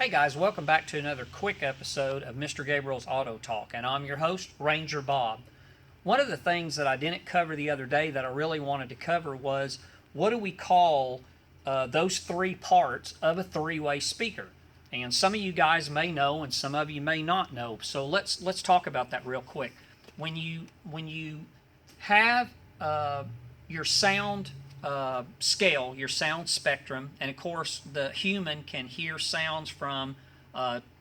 Hey guys, welcome back to another quick episode of Mr. Gabriel's Auto Talk, and I'm your host, Ranger Bob. One of the things that I didn't cover the other day that I really wanted to cover was what do we call those three parts of a three-way speaker? And some of you guys may know, and some of you may not know. So let's talk about that real quick. When you have your sound scale, your sound spectrum, and of course the human can hear sounds from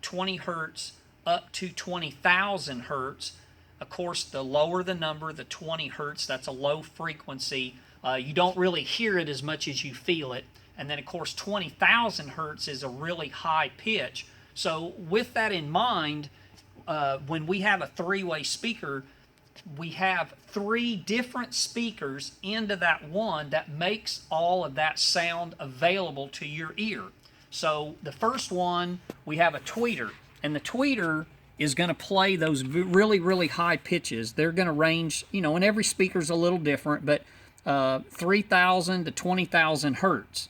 20 hertz up to 20,000 hertz. Of course, the lower the number, the 20 hertz, that's a low frequency. You don't really hear it as much as you feel it. And then, of course, 20,000 hertz is a really high pitch. So with that in mind, when we have a three-way speaker, we have three different speakers into that one that makes all of that sound available to your ear. So the first one, we have a tweeter, and the tweeter is going to play those really, really high pitches. They're going to range, and every speaker's a little different, but 3,000 to 20,000 hertz.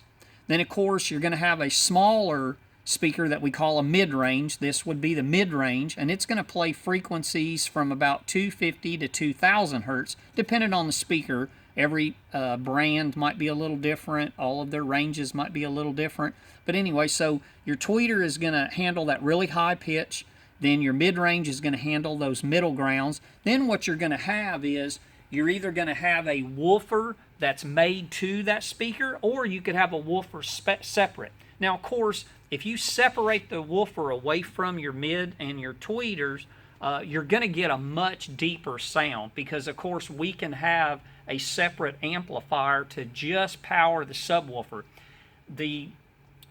Then, of course, you're going to have a smaller speaker that we call a mid-range. This would be the mid-range, and it's going to play frequencies from about 250 to 2,000 hertz, depending on the speaker. Every brand might be a little different. All of their ranges might be a little different. But anyway, so your tweeter is going to handle that really high pitch. Then your mid-range is going to handle those middle grounds. Then what you're going to have is you're either going to have a woofer that's made to that speaker, or you could have a woofer separate. Now, of course, if you separate the woofer away from your mid and your tweeters, you're going to get a much deeper sound because, of course, we can have a separate amplifier to just power the subwoofer. The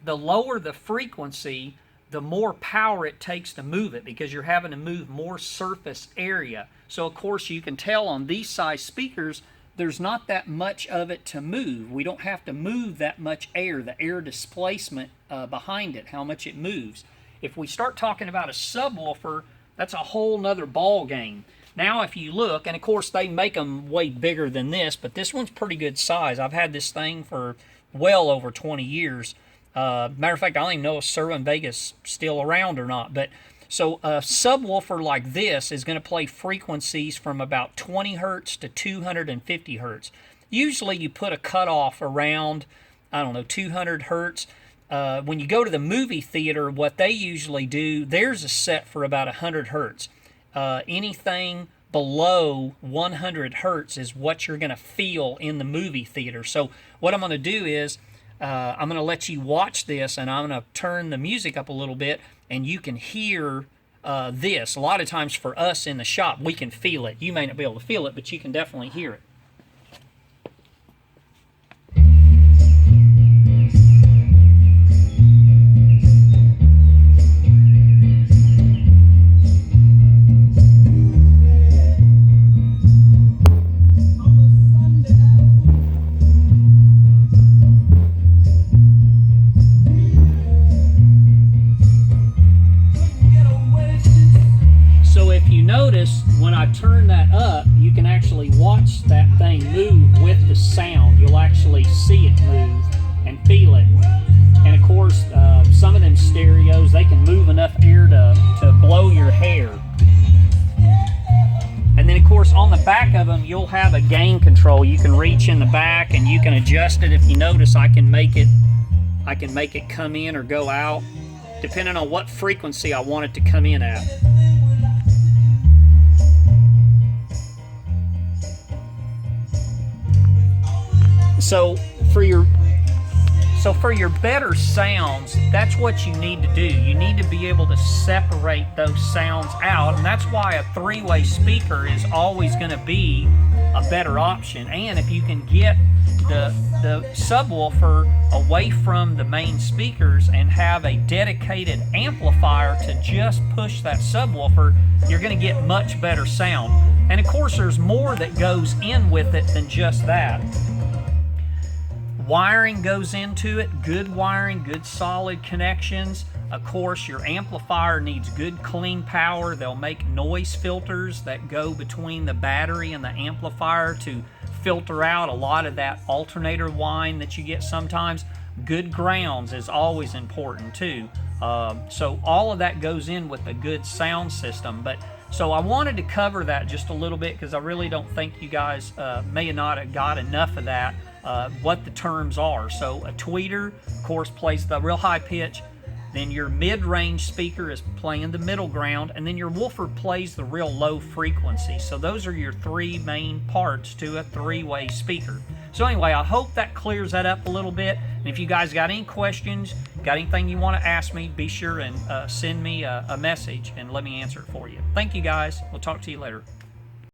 lower the frequency, the more power it takes to move it because you're having to move more surface area. So, of course, you can tell on these size speakers, there's not that much of it to move. We don't have to move that much air, the air displacement behind it, how much it moves. If we start talking about a subwoofer, that's a whole nother ball game. Now if you look, and of course they make them way bigger than this, but this one's pretty good size. I've had this thing for well over 20 years. Matter of fact, I don't even know if Servo Vega's still around or not, but so a subwoofer like this is going to play frequencies from about 20 hertz to 250 hertz. Usually you put a cutoff around, 200 hertz. When you go to the movie theater, what they usually do, theirs is set for about 100 hertz. Anything below 100 hertz is what you're going to feel in the movie theater. So what I'm going to do is I'm going to let you watch this, and I'm going to turn the music up a little bit, and you can hear this. A lot of times for us in the shop, we can feel it. You may not be able to feel it, but you can definitely hear it. Notice when I turn that up, you can actually watch that thing move with the sound. You'll actually see it move and feel it. And of course, some of them stereos, they can move enough air to blow your hair. And then of course on the back of them, you'll have a gain control. You can reach in the back and you can adjust it. If you notice, I can make it come in or go out, depending on what frequency I want it to come in at. So for your better sounds, that's what you need to do. You need to be able to separate those sounds out, and that's why a three-way speaker is always going to be a better option. And if you can get the subwoofer away from the main speakers and have a dedicated amplifier to just push that subwoofer, you're going to get much better sound. And of course, there's more that goes in with it than just that. Wiring goes into it, good wiring, good solid connections. Of course, your amplifier needs good clean power. They'll make noise filters that go between the battery and the amplifier to filter out a lot of that alternator whine that you get sometimes. Good grounds is always important too. So all of that goes in with a good sound system. But so I wanted to cover that just a little bit because I really don't think you guys may not have got enough of that, what the terms are. So a tweeter, of course, plays the real high pitch. Then your mid-range speaker is playing the middle ground, and then your woofer plays the real low frequency. So those are your three main parts to a three-way speaker. So anyway, I hope that clears that up a little bit. And if you guys got any questions, got anything you want to ask me, be sure and send me a message and let me answer it for you. Thank you guys. We'll talk to you later.